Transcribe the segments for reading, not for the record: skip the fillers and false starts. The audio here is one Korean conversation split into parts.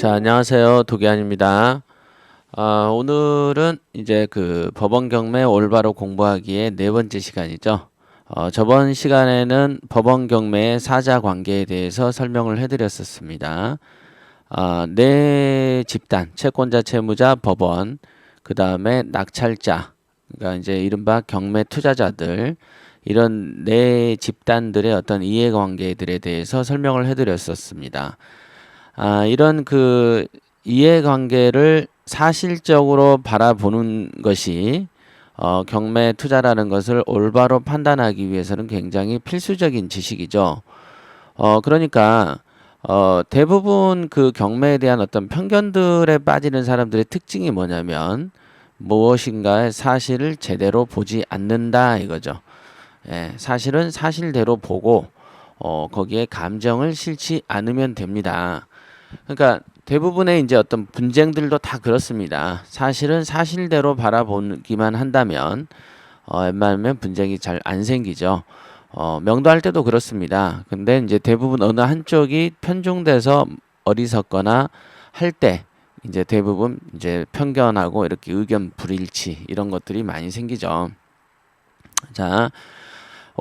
자, 안녕하세요. 도기환입니다. 오늘은 이제 그 법원 경매 올바로 공부하기의 네 번째 시간이죠. 저번 시간에는 법원 경매의 사자 관계에 대해서 설명을 해드렸었습니다. 네 집단, 채권자, 채무자, 법원, 그 다음에 낙찰자, 그러니까 이제 이른바 경매 투자자들, 이런 네 집단들의 어떤 이해관계들에 대해서 설명을 해드렸었습니다. 이런 그 이해관계를 사실적으로 바라보는 것이 경매 투자라는 것을 올바로 판단하기 위해서는 굉장히 필수적인 지식이죠. 그러니까 대부분 그 경매에 대한 어떤 편견들에 빠지는 사람들의 특징이 뭐냐면 무엇인가의 사실을 제대로 보지 않는다 이거죠. 예, 사실은 사실대로 보고 거기에 감정을 실지 않으면 됩니다. 그러니까 대부분의 이제 어떤 분쟁들도 다 그렇습니다. 사실은 사실대로 바라보기만 한다면 웬만하면 분쟁이 잘 안 생기죠. 명도할 때도 그렇습니다. 근데 이제 대부분 어느 한쪽이 편중돼서 어리석거나 할 때 이제 대부분 이제 편견하고 이렇게 의견 불일치 이런 것들이 많이 생기죠. 자,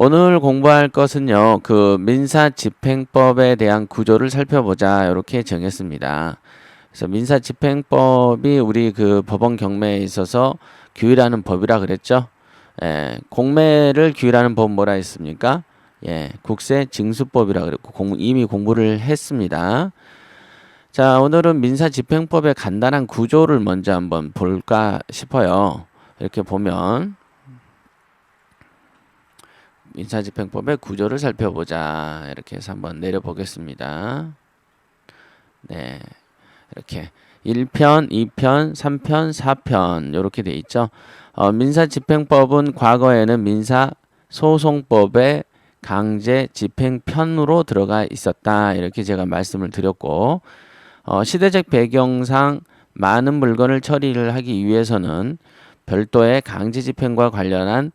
오늘 공부할 것은요, 그 민사집행법에 대한 구조를 살펴보자 이렇게 정했습니다. 그래서 민사집행법이 우리 그 법원 경매에 있어서 규율하는 법이라 그랬죠. 예, 공매를 규율하는 법 뭐라 했습니까? 예, 국세징수법이라 그랬고 이미 공부를 했습니다. 자, 오늘은 민사집행법의 간단한 구조를 먼저 한번 볼까 싶어요. 이렇게 보면 민사집행법의 구조를 살펴보자. 이렇게 해서 한번 내려보겠습니다. 네, 이렇게 1편, 2편, 3편, 4편 이렇게 돼 있죠. 민사집행법은 과거에는 민사소송법의 강제집행편으로 들어가 있었다. 이렇게 제가 말씀을 드렸고 시대적 배경상 많은 물건을 처리를 하기 위해서는 별도의 강제집행과 관련한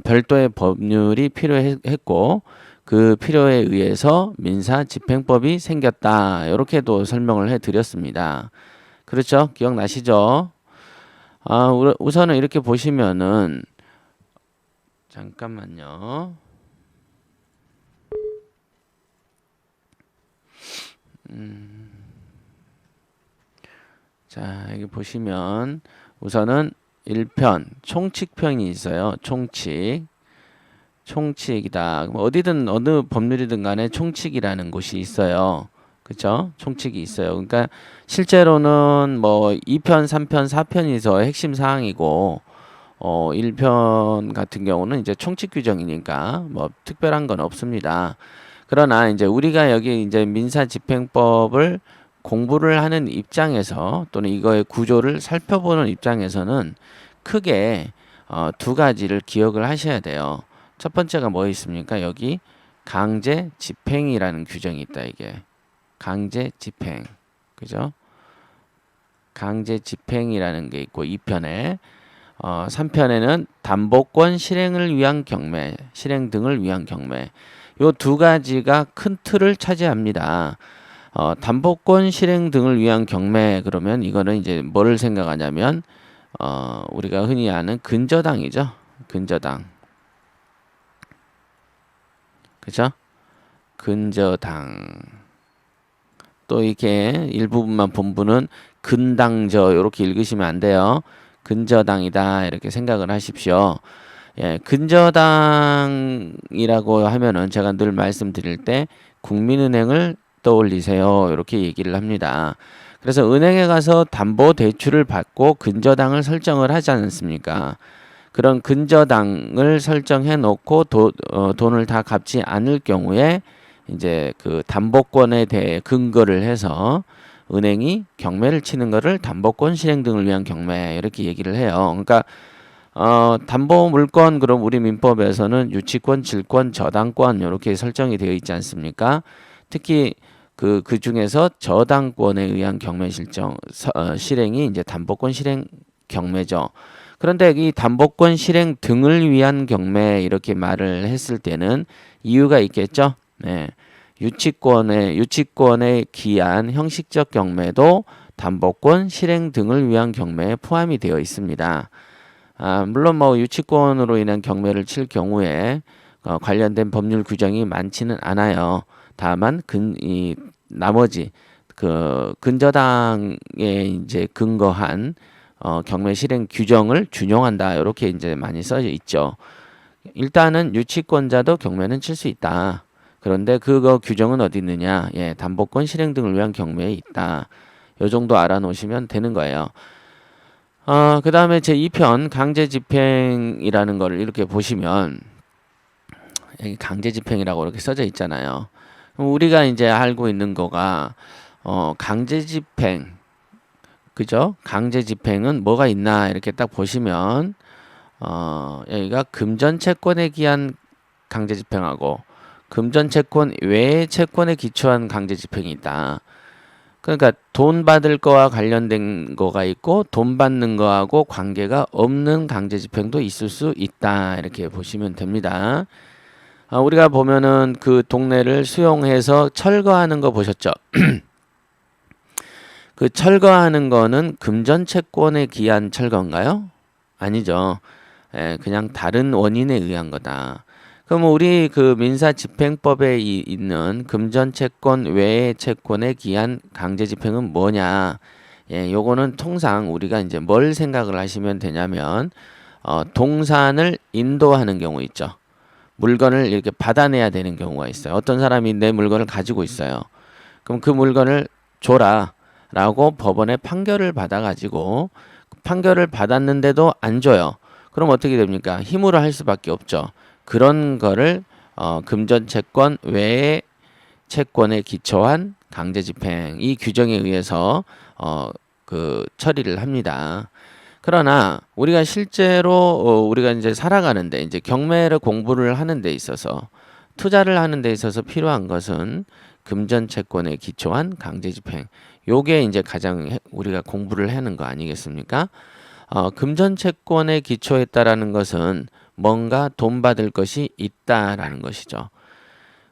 별도의 법률이 필요했고 그 필요에 의해서 민사집행법이 생겼다. 이렇게도 설명을 해드렸습니다. 그렇죠? 기억나시죠? 우선은 이렇게 보시면은 잠깐만요. 자, 여기 보시면 우선은 1편 총칙편이 있어요. 총칙이다. 어디든 어느 법률이든 간에 총칙이라는 곳이 있어요. 그렇죠? 총칙이 있어요. 그러니까 실제로는 뭐 2편, 3편, 4편이 더 핵심 사항이고 1편 같은 경우는 이제 총칙 규정이니까 뭐 특별한 건 없습니다. 그러나 이제 우리가 여기 이제 민사집행법을 공부를 하는 입장에서 또는 이거의 구조를 살펴보는 입장에서는 크게 두 가지를 기억을 하셔야 돼요. 첫 번째가 뭐 있습니까? 여기 강제 집행이라는 규정이 있다. 이게 강제 집행, 그죠? 강제 집행이라는 게 있고 2편에 3편에는 담보권 실행을 위한 경매, 실행 등을 위한 경매. 요 두 가지가 큰 틀을 차지합니다. 담보권 실행 등을 위한 경매 그러면 이거는 이제 뭐를 생각하냐면 우리가 흔히 아는 근저당이죠. 근저당. 그죠? 근저당. 또 이렇게 일부분만 본부는 근당저 이렇게 읽으시면 안 돼요. 근저당이다 이렇게 생각을 하십시오. 예, 근저당이라고 하면은 제가 늘 말씀드릴 때 국민은행을 떠올리세요. 이렇게 얘기를 합니다. 그래서 은행에 가서 담보대출을 받고 근저당을 설정을 하지 않습니까? 그런 근저당을 설정해 놓고 돈을 다 갚지 않을 경우에 이제 그 담보권에 대해 근거를 해서 은행이 경매를 치는 거를 담보권 실행 등을 위한 경매 이렇게 얘기를 해요. 그러니까 담보 물권 그럼 우리 민법에서는 유치권, 질권, 저당권 이렇게 설정이 되어 있지 않습니까? 특히 그 중에서 저당권에 의한 경매 실행이 이제 담보권 실행 경매죠. 그런데 이 담보권 실행 등을 위한 경매 이렇게 말을 했을 때는 이유가 있겠죠. 네. 유치권에 기한 형식적 경매도 담보권 실행 등을 위한 경매에 포함이 되어 있습니다. 물론 뭐 유치권으로 인한 경매를 칠 경우에 관련된 법률 규정이 많지는 않아요. 다만 나머지 그 근저당에 이제 근거한 경매 실행 규정을 준용한다. 이렇게 이제 많이 써져 있죠. 일단은 유치권자도 경매는 칠 수 있다. 그런데 그거 규정은 어디 있느냐? 예, 담보권 실행 등을 위한 경매에 있다. 요 정도 알아놓으시면 되는 거예요. 그 다음에 제2편 강제집행이라는 거를 이렇게 보시면 여기 강제집행이라고 이렇게 써져 있잖아요. 우리가 이제 알고 있는 거가 강제집행, 그죠? 강제집행은 뭐가 있나 이렇게 딱 보시면 여기가 금전채권에 기한 강제집행하고 금전채권 외의 채권에 기초한 강제집행이 있다. 그러니까 돈 받을 거와 관련된 거가 있고 돈 받는 거하고 관계가 없는 강제집행도 있을 수 있다. 이렇게 보시면 됩니다. 우리가 보면은 그 동네를 수용해서 철거하는 거 보셨죠? 그 철거하는 거는 금전채권에 기한 철거인가요? 아니죠. 그냥 다른 원인에 의한 거다. 그럼 우리 그 민사집행법에 있는 금전채권 외의 채권에 기한 강제집행은 뭐냐? 요거는 통상 우리가 이제 뭘 생각을 하시면 되냐면 동산을 인도하는 경우 있죠. 물건을 이렇게 받아내야 되는 경우가 있어요. 어떤 사람이 내 물건을 가지고 있어요. 그럼 그 물건을 줘라 라고 법원에 판결을 받아가지고 판결을 받았는데도 안 줘요. 그럼 어떻게 됩니까? 힘으로 할 수밖에 없죠. 그런 거를 금전채권 외의 채권에 기초한 강제집행 이 규정에 의해서 그 처리를 합니다. 그러나 우리가 실제로 우리가 이제 살아가는데 이제 경매를 공부를 하는 데 있어서 투자를 하는 데 있어서 필요한 것은 금전채권에 기초한 강제집행. 요게 이제 가장 우리가 공부를 하는 거 아니겠습니까? 금전채권에 기초했다라는 것은 뭔가 돈 받을 것이 있다라는 것이죠.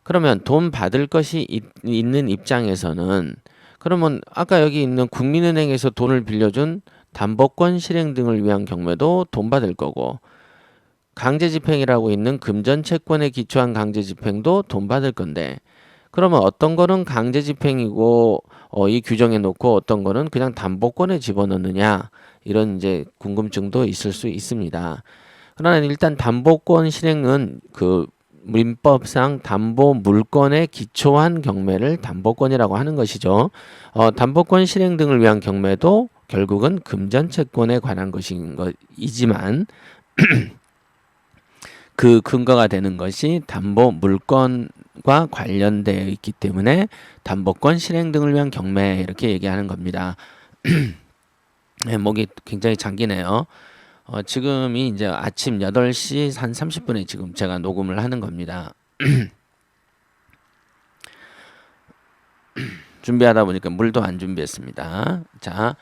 그러면 돈 받을 것이 있는 입장에서는 그러면 아까 여기 있는 국민은행에서 돈을 빌려준 담보권 실행 등을 위한 경매도 돈 받을 거고 강제집행이라고 있는 금전채권에 기초한 강제집행도 돈 받을 건데 그러면 어떤 거는 강제집행이고 이 규정에 놓고 어떤 거는 그냥 담보권에 집어넣느냐 이런 이제 궁금증도 있을 수 있습니다. 그러나 일단 담보권 실행은 그 민법상 담보 물권에 기초한 경매를 담보권이라고 하는 것이죠. 담보권 실행 등을 위한 경매도 결국은 금전채권에 관한 것인 것이지만 그 근거가 되는 것이 담보 물권과 관련되어 있기 때문에 담보권 실행 등을 위한 경매 이렇게 얘기하는 겁니다. 네, 목이 굉장히 잠기네요. 지금이 이제 아침 8시 한 30분에 지금 제가 녹음을 하는 겁니다. 준비하다 보니까 물도 안 준비했습니다. 자,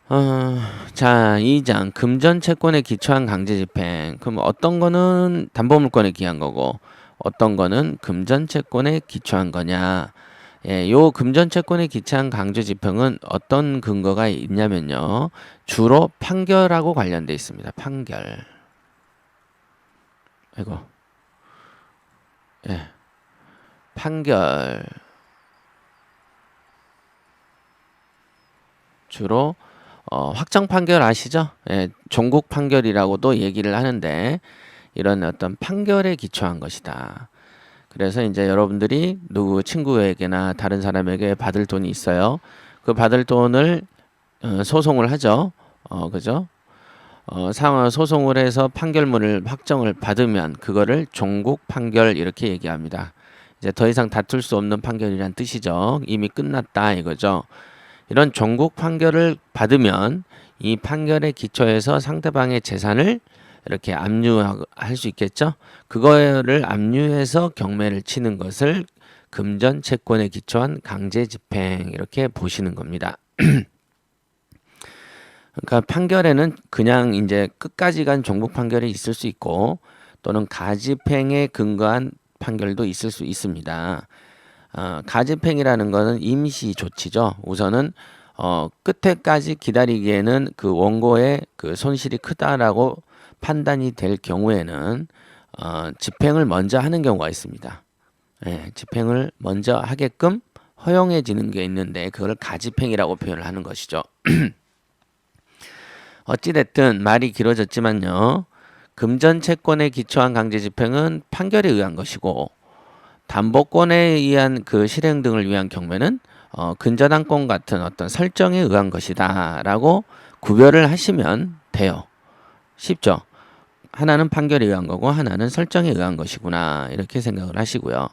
2장 금전채권에 기초한 강제집행. 그럼 어떤 거는 담보물권에 기한 거고 어떤 거는 금전채권에 기초한 거냐. 요 금전채권에 기초한 강제집행은 어떤 근거가 있냐면요. 주로 판결하고 관련돼 있습니다. 판결. 아이고. 판결. 주로 확정 판결 아시죠? 종국 판결이라고도 얘기를 하는데 이런 어떤 판결에 기초한 것이다. 그래서 이제 여러분들이 누구 친구에게나 다른 사람에게 받을 돈이 있어요. 그 받을 돈을 소송을 하죠. 그죠? 소송을 해서 판결문을 확정을 받으면 그거를 종국 판결 이렇게 얘기합니다. 이제 더 이상 다툴 수 없는 판결이란 뜻이죠. 이미 끝났다 이거죠. 이런 종국 판결을 받으면 이 판결에 기초해서 상대방의 재산을 이렇게 압류할 수 있겠죠. 그거를 압류해서 경매를 치는 것을 금전채권에 기초한 강제집행 이렇게 보시는 겁니다. 그러니까 판결에는 그냥 이제 끝까지 간 종국 판결이 있을 수 있고 또는 가집행에 근거한 판결도 있을 수 있습니다. 가집행이라는 거는 임시 조치죠. 우선은 끝에까지 기다리기에는 그 원고의 그 손실이 크다라고 판단이 될 경우에는 집행을 먼저 하는 경우가 있습니다. 예, 집행을 먼저 하게끔 허용해지는 게 있는데 그걸 가집행이라고 표현을 하는 것이죠. 어찌됐든 말이 길어졌지만요. 금전채권에 기초한 강제집행은 판결에 의한 것이고 담보권에 의한 그 실행 등을 위한 경매는 근저당권 같은 어떤 설정에 의한 것이다라고 구별을 하시면 돼요. 쉽죠? 하나는 판결에 의한 거고 하나는 설정에 의한 것이구나 이렇게 생각을 하시고요.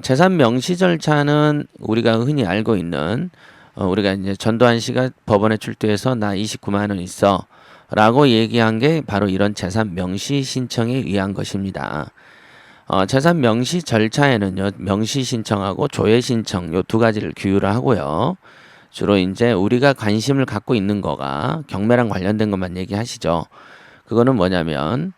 재산 명시 절차는 우리가 흔히 알고 있는 우리가 이제 전두환 씨가 법원에 출두해서 나 29만 원 있어 라고 얘기한 게 바로 이런 재산 명시 신청에 의한 것입니다. 재산 명시 절차에는요, 명시 신청하고 조회 신청 요 두 가지를 규율을 하고요. 주로 이제 우리가 관심을 갖고 있는 거가 경매랑 관련된 것만 얘기하시죠. 그거는 뭐냐면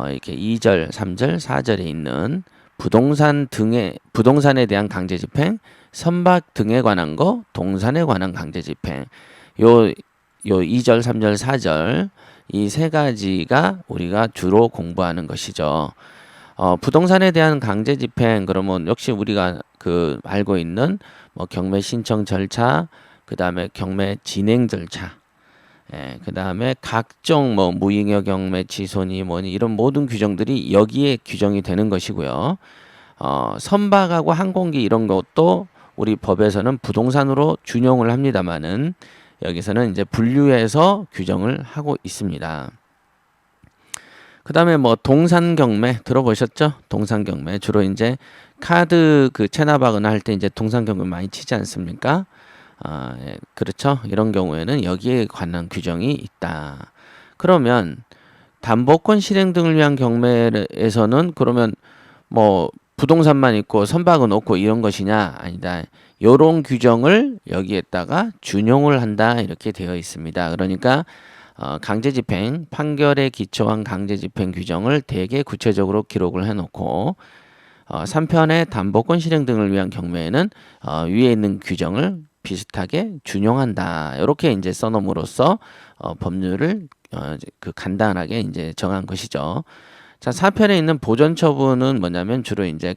이렇게 2절, 3절, 4절에 있는 부동산에 대한 강제 집행, 선박 등에 관한 거, 동산에 관한 강제 집행. 요 2절, 3절, 4절 이 세 가지가 우리가 주로 공부하는 것이죠. 부동산에 대한 강제 집행 그러면 역시 우리가 그 알고 있는 뭐 경매 신청 절차, 그다음에 경매 진행 절차, 그다음에 각종 뭐 무잉여 경매 취소니 뭐니 이런 모든 규정들이 여기에 규정이 되는 것이고요. 선박하고 항공기 이런 것도 우리 법에서는 부동산으로 준용을 합니다만은 여기서는 이제 분류해서 규정을 하고 있습니다. 그 다음에 뭐 동산 경매 들어보셨죠? 동산 경매 주로 이제 카드 그 체납하거나 할 때 이제 동산 경매 많이 치지 않습니까? 그렇죠. 이런 경우에는 여기에 관한 규정이 있다. 그러면 담보권 실행 등을 위한 경매에서는 그러면 뭐 부동산만 있고 선박은 없고 이런 것이냐? 아니다. 요런 규정을 여기에다가 준용을 한다 이렇게 되어 있습니다. 그러니까 강제집행, 판결에 기초한 강제집행 규정을 되게 구체적으로 기록을 해놓고 3편의 담보권 실행 등을 위한 경매에는 위에 있는 규정을 비슷하게 준용한다. 이렇게 이제 써놓음으로써 법률을 그 간단하게 이제 정한 것이죠. 자, 4편에 있는 보전 처분은 뭐냐면 주로 이제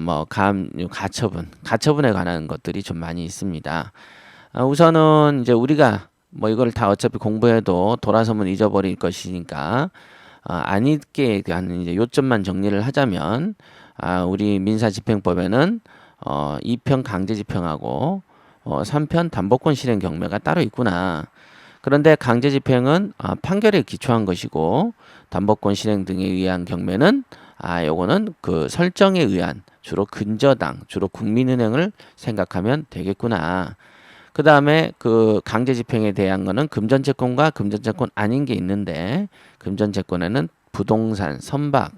뭐 가처분에 관한 것들이 좀 많이 있습니다. 우선은 이제 우리가 뭐 이걸 다 어차피 공부해도 돌아서면 잊어버릴 것이니까 안 잊게 대한 이제 요점만 정리를 하자면 우리 민사집행법에는 2편 강제집행하고 3편 담보권 실행 경매가 따로 있구나. 그런데 강제집행은 판결에 기초한 것이고 담보권 실행 등에 의한 경매는 요거는 그 설정에 의한 주로 근저당, 주로 국민은행을 생각하면 되겠구나. 그 다음에 그 강제집행에 대한 거는 금전채권과 금전채권 아닌 게 있는데 금전채권에는 부동산, 선박,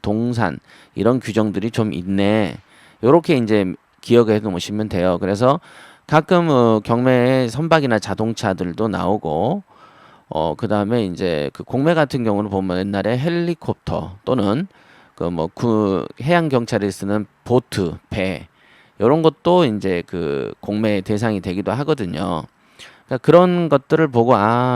동산 이런 규정들이 좀 있네. 요렇게 이제 기억해 놓으시면 돼요. 그래서 가끔 경매에 선박이나 자동차들도 나오고 그 다음에 이제 그 공매 같은 경우는 보면 옛날에 헬리콥터 또는 그 해양 경찰이 쓰는 보트, 배 이런 것도 이제 그 공매의 대상이 되기도 하거든요. 그러니까 그런 것들을 보고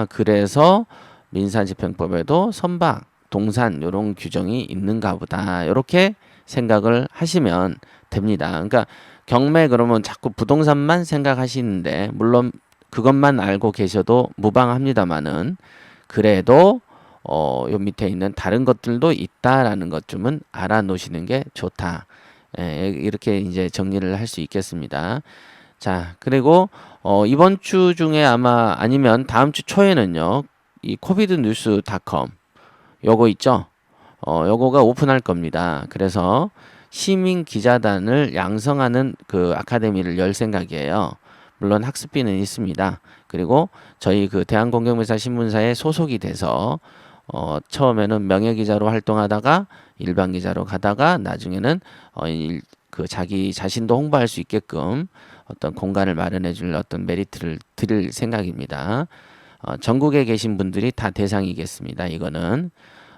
그래서 민사집행법에도 선박, 동산 이런 규정이 있는가 보다 이렇게 생각을 하시면 됩니다. 그러니까 경매 그러면 자꾸 부동산만 생각하시는데 물론 그것만 알고 계셔도 무방합니다만은 그래도 요 밑에 있는 다른 것들도 있다라는 것 좀은 알아놓으시는 게 좋다. 이렇게 이제 정리를 할 수 있겠습니다. 자, 그리고 이번 주 중에 아니면 다음 주 초에는요. 이 covidnews.com 요거 있죠? 요거가 오픈할 겁니다. 그래서 시민 기자단을 양성하는 그 아카데미를 열 생각이에요. 물론 학습비는 있습니다. 그리고 저희 그 대한공경매사 신문사에 소속이 돼서 처음에는 명예기자로 활동하다가 일반 기자로 가다가 나중에는 그 자기 자신도 홍보할 수 있게끔 어떤 공간을 마련해 줄 어떤 메리트를 드릴 생각입니다. 전국에 계신 분들이 다 대상이겠습니다. 이거는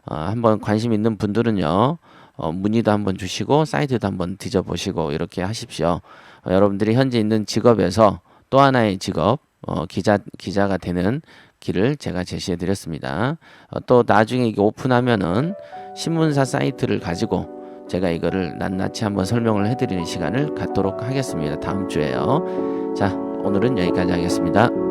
한번 관심 있는 분들은요. 문의도 한번 주시고 사이트도 한번 뒤져보시고 이렇게 하십시오. 여러분들이 현재 있는 직업에서 또 하나의 직업 기자가 되는 길을 제가 제시해 드렸습니다. 또 나중에 이게 오픈하면은 신문사 사이트를 가지고 제가 이거를 낱낱이 한번 설명을 해드리는 시간을 갖도록 하겠습니다. 다음 주에요. 자, 오늘은 여기까지 하겠습니다.